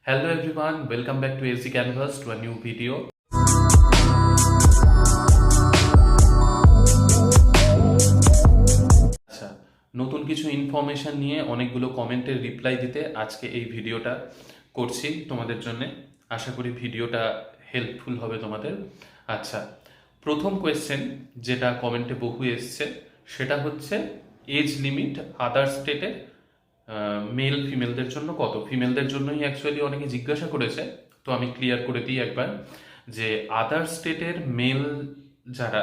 Hello everyone, welcome back to AC Canvas to a new video. আচ্ছা, নতুন কিছু information নিয়ে অনেকগুলো কমেন্টের রিপ্লাই দিতে আজকে এই ভিডিওটা করছি তোমাদের জন্য। আশা করি ভিডিওটা হেল্পফুল হবে তোমাদের। আচ্ছা, প্রথম কোয়েশ্চেন যেটা কমেন্টে বহু এসছে সেটা হচ্ছে এজ লিমিট আদার স্টেটে মেল ফিমেলদের জন্য কত। ফিমেলদের জন্যই অ্যাকচুয়ালি অনেকে জিজ্ঞাসা করেছে, তো আমি ক্লিয়ার করে দিই একবার যে আদার স্টেটের মেল যারা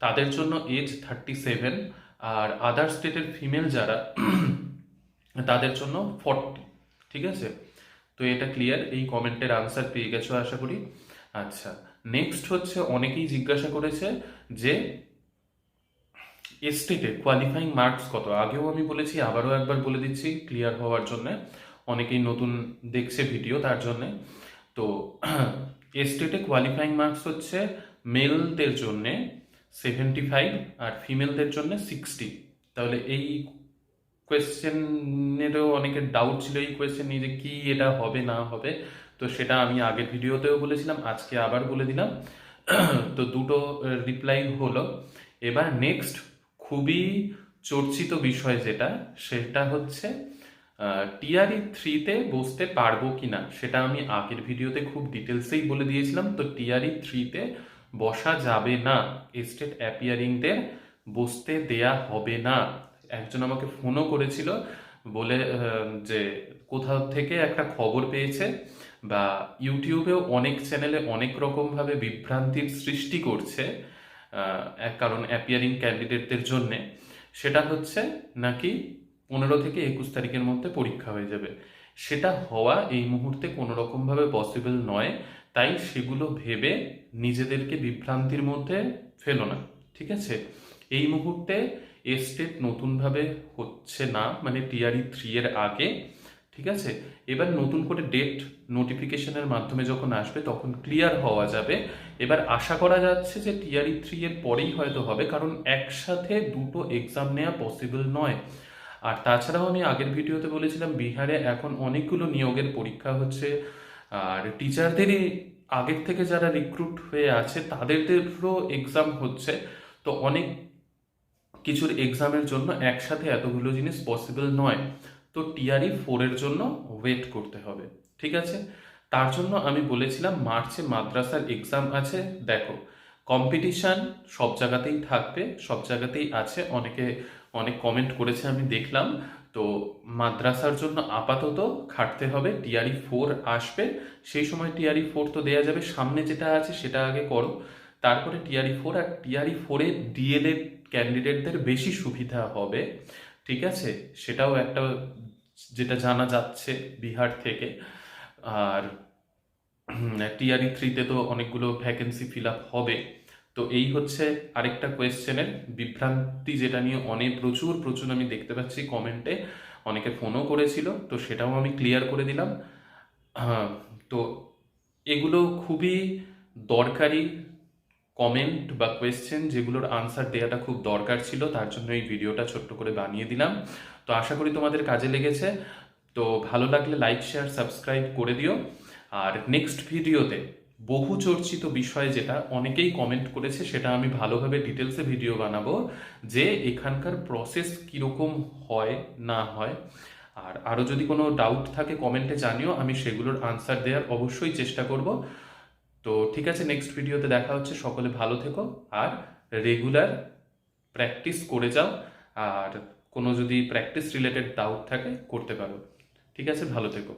তাদের জন্য এজ 37, আর আদার স্টেটের ফিমেল যারা তাদের জন্য 40। ঠিক আছে, তো এটা ক্লিয়ার, এই কমেন্টের আনসার পেয়ে গেছো আশা করি। আচ্ছা, নেক্সট হচ্ছে অনেকেই জিজ্ঞাসা করেছে যে এস্টেটে কোয়ালিফাইং মার্কস কত। আগেও আমি বলেছি, আবারও একবার বলে দিচ্ছি ক্লিয়ার হওয়ার জন্য, অনেকেই নতুন দেখছে ভিডিও তার জন্যে। তো এস্টেটে কোয়ালিফাইং মার্কস হচ্ছে মেলদের জন্যে 75 আর ফিমেলদের জন্য 60। তাহলে এই কোয়েশ্চেনেরও অনেকের ডাউট ছিল এই কোয়েশ্চেন নিয়ে যে কি এটা হবে না হবে, তো সেটা আমি আগের ভিডিওতেও বলেছিলাম, আজকে আবার বলে দিলাম। তো দুটো রিপ্লাই হলো। এবার নেক্সট খুবই চর্চিত বিষয় যেটা, সেটা হচ্ছে টিআরই 3-তে বসতে পারবো কিনা। সেটা আমি আগের ভিডিওতে খুব ডিটেলসেই বলে দিয়েছিলাম। তো টিআরই 3-তে বসা যাবে না, এস্টেট অ্যাপিয়ারিংদের বসতে দেয়া হবে না। একজন আমাকে ফোনও করেছিল বলে যে কোথাও থেকে একটা খবর পেয়েছে, বা ইউটিউবেও অনেক চ্যানেলে অনেক রকমভাবে বিভ্রান্তির সৃষ্টি করছে, কারণ অ্যাপিয়ারিং ক্যান্ডিডেটদের জন্যে। সেটা হচ্ছে নাকি 15 থেকে 21 তারিখের মধ্যে পরীক্ষা হয়ে যাবে। সেটা হওয়া এই মুহূর্তে কোনো রকমভাবে পসিবল নয়, তাই সেগুলো ভেবে নিজেদেরকে বিভ্রান্তির মধ্যে ফেলো না। ঠিক আছে, এই মুহূর্তে এস্টেট নতুনভাবে হচ্ছে না, মানে টিআরই 3 এর আগে। ঠিক আছে, এবার নতুন করে ডেট নোটিফিকেশনের মাধ্যমে যখন আসবে তখন ক্লিয়ার হওয়া যাবে। এবার আশা করা যাচ্ছে যে টিআরই 3 এর পরেই হয়তো হবে, কারণ একসাথে দুটো এক্সাম নেওয়া পসিবল নয়। আর তাছাড়াও আমি আগের ভিডিওতে বলেছিলাম বিহারে এখন অনেকগুলো নিয়োগের পরীক্ষা হচ্ছে, আর টিচারদেরই আগের থেকে যারা রিক্রুট হয়ে আছে তাদেরও এক্সাম হচ্ছে। তো অনেক কিছুর এক্সামের জন্য একসাথে এতগুলো জিনিস পসিবল নয়। তো টিআরই 4 এর জন্য ওয়েট করতে হবে। ঠিক আছে, তার জন্য আমি বলেছিলাম মার্চে মাদ্রাসার এক্সাম আছে। দেখো, কম্পিটিশন সব জায়গাতেই থাকবে, সব জায়গাতেই আছে, অনেকে অনেক কমেন্ট করেছে আমি দেখলাম। তো মাদ্রাসার জন্য আপাতত খাটতে হবে, টিআরই 4 আসবে, সেই সময় টিআরই 4 তো দেয়া যাবে। সামনে যেটা আছে সেটা আগে করো, তারপরে টিআরই 4। আর টিআরই 4-এ ডিএলএড ক্যান্ডিডেটদের বেশি সুবিধা হবে। ঠিক আছে, সেটাও একটা যেটা জানা যাচ্ছে বিহার থেকে। আর টিআরই 3-তে তো অনেকগুলো ভ্যাকেন্সি ফিল আপ হবে। তো এই হচ্ছে আরেকটা কোয়েশ্চেনের বিভ্রান্তি, যেটা নিয়ে অনেক প্রচুর প্রচুর আমি দেখতে পাচ্ছি কমেন্টে অনেকে ফোনও করেছিল, তো সেটাও আমি ক্লিয়ার করে দিলাম। তো এগুলো খুবই দরকারি কমেন্ট বা কোয়েশ্চেন, যেগুলোর আনসার দেওয়াটা খুব দরকার ছিল, তার জন্য এই ভিডিওটা ছোট্ট করে বানিয়ে দিলাম। তো আশা করি তোমাদের কাজে লেগেছে। তো ভালো লাগলে লাইক শেয়ার সাবস্ক্রাইব করে দিও। আর নেক্সট ভিডিওতে বহু চর্চিত বিষয় যেটা অনেকেই কমেন্ট করেছে, সেটা আমি ভালোভাবে ডিটেলসে ভিডিও বানাবো, যে এখানকার প্রসেস কীরকম হয় না হয়। আর আরও যদি কোনো ডাউট থাকে কমেন্টে জানিও, আমি সেগুলোর আনসার দেওয়ার অবশ্যই চেষ্টা করব। তো ঠিক আছে, নেক্সট ভিডিওতে দেখা হচ্ছে। সকলে ভালো থেকো আর রেগুলার প্র্যাকটিস করে যাও। আর কোনো যদি প্র্যাকটিস রিলেটেড ডাউট থাকে করতে পারো। ঠিক আছে, ভালো থেকো।